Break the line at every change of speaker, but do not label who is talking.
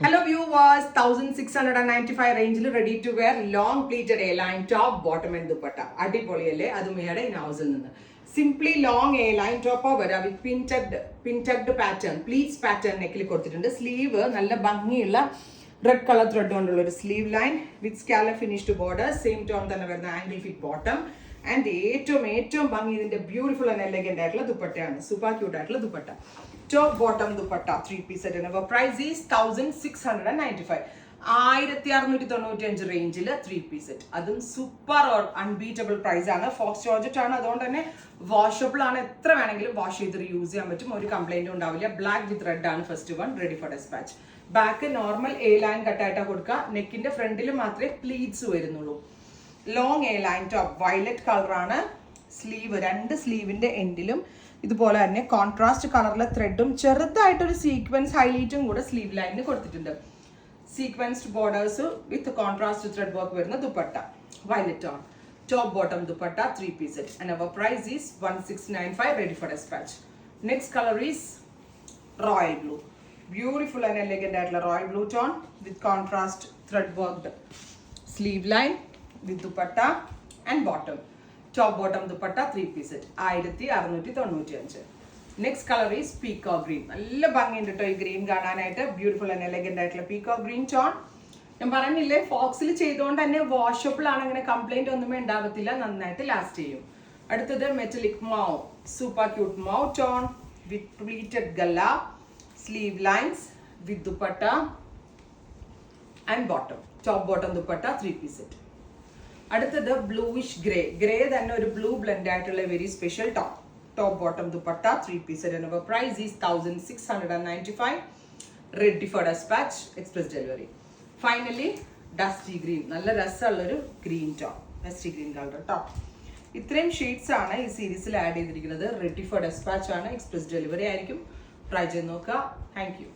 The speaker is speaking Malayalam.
Hello viewers, 1695 range ready to wear long pleated A-line top, bottom and dupatta. അടിപൊളിയല്ലേ അത് മേടെ ഇൻ ഹൗസിൽ നിന്ന് simply long A line top വരാം വിത്ത് പിൻറ്റഡ് പാറ്റേൺ പ്ലീറ്റ്സ് പാറ്റേൺ നെക്കിൽ കൊടുത്തിട്ടുണ്ട്. സ്ലീവ് നല്ല ഭംഗിയുള്ള റെഡ് കളർ ത്രെഡ് കൊണ്ടുള്ള ഒരു sleeve line with scallop finished border, same tone തന്നെ വരുന്ന ആംഗിൾ ഫിറ്റ് ബോട്ടം ആൻഡ് ഏറ്റവും ഭംഗി ഇതിന്റെ ബ്യൂട്ടിഫുൾ ആൻഡ് എലഗന്റ് ആയിട്ടുള്ള ദുപ്പട്ടയാണ്. സൂപ്പർ ക്യൂട്ട് ആയിട്ടുള്ള dupatta. Top bottom dupatta 3-piece set and our price is 1695. 1695 റേഞ്ചിൽ 3-piece set. അതും സൂപ്പർ ഓർ അൺബീറ്റബിൾ പ്രൈസ് ആണ്. ഫോക്സ് ജോർജറ്റ് ആണ്, അതുകൊണ്ട് തന്നെ വാഷബിൾ ആണ്. എത്ര വേണമെങ്കിലും വാഷ് ചെയ്ത് യൂസ് ചെയ്യാൻ പറ്റും, ഒരു കംപ്ലൈന്റും ഉണ്ടാവില്ല. ബ്ലാക്ക് വിത്ത് റെഡ് ആണ് first one, ready for dispatch. Back normal A line കട്ടായിട്ടാണ് കൊടുക്കുക. നെക്കിന്റെ ഫ്രണ്ടിൽ മാത്രമേ പ്ലീറ്റ്സ് വരുന്നുള്ളൂ. Long A line top violet കളറാണ്. സ്ലീവ് രണ്ട് സ്ലീവിന്റെ എൻഡിലും ഇതുപോലെ തന്നെ കോൺട്രാസ്റ്റ് കളറിലെ ത്രെഡും ചെറുതായിട്ടൊരു സീക്വൻസ് ഹൈലൈറ്റും കൂടെ സ്ലീവ് ലൈനിന് കൊടുത്തിട്ടുണ്ട്. സീക്വൻസ്ഡ് ബോർഡേഴ്സ് വിത്ത് കോൺട്രാസ്റ്റ് ത്രെഡ് വർക്ക് വരുന്ന ദുപ്പട്ട വയലറ്റ് ആണ്. Top bottom dupatta 3-piece set and our price is 1695, ready for dispatch. Next color is royal blue. Beautiful and elegant ആയിട്ടുള്ള royal blue tone with contrast thread worked sleeve line with dupatta and bottom. Top bottom dupatta 3-piece set 1695. Next color is peacock green. നല്ല ഭംഗിയുണ്ട് കേട്ടോ ഈ ഗ്രീൻ കാണാനായിട്ട്. ബ്യൂട്ടിഫുൾ ആൻഡ് എലഗന്റ് ആയിട്ടുള്ള പീകോക്ക് ഗ്രീൻ ടോൺ. ഞാൻ പറഞ്ഞില്ലേ ഫോക്സിൽ ചെയ്തുകൊണ്ട് തന്നെ വാഷബിൾ ആണ്, അങ്ങനെ കംപ്ലൈന്റ് ഒന്നുമേ ഉണ്ടാവത്തില്ല, നന്നായിട്ട് ലാസ്റ്റ് ചെയ്യും. അടുത്തത് metallic mauve, super cute mauve tone with pleated gala, sleeve lines with dupatta and bottom. Top bottom dupatta 3-piece set. അടുത്തത് ബ്ലൂയിഷ് ഗ്രേ തന്നെ ഒരു ബ്ലൂ ബ്ലെൻഡ് ആയിട്ടുള്ള very special top bottom dupatta 3-piece set and our price is 1695, ready for dispatch, express delivery. Finally dusty green, നല്ല രസമുള്ളൊരു green top, dusty green colour top. ഇത്രയും ഷെയ്ഡ്സ് ആണ് ഈ സീരീസിൽ ആഡ് ചെയ്തിരിക്കുന്നത്. റെഡി ഫോർ ഡെസ്പാച്ച് ആണ്, എക്സ്പ്രസ് ഡെലിവറി ആയിരിക്കും. ട്രൈ ചെയ്ത് നോക്കുക. Thank you.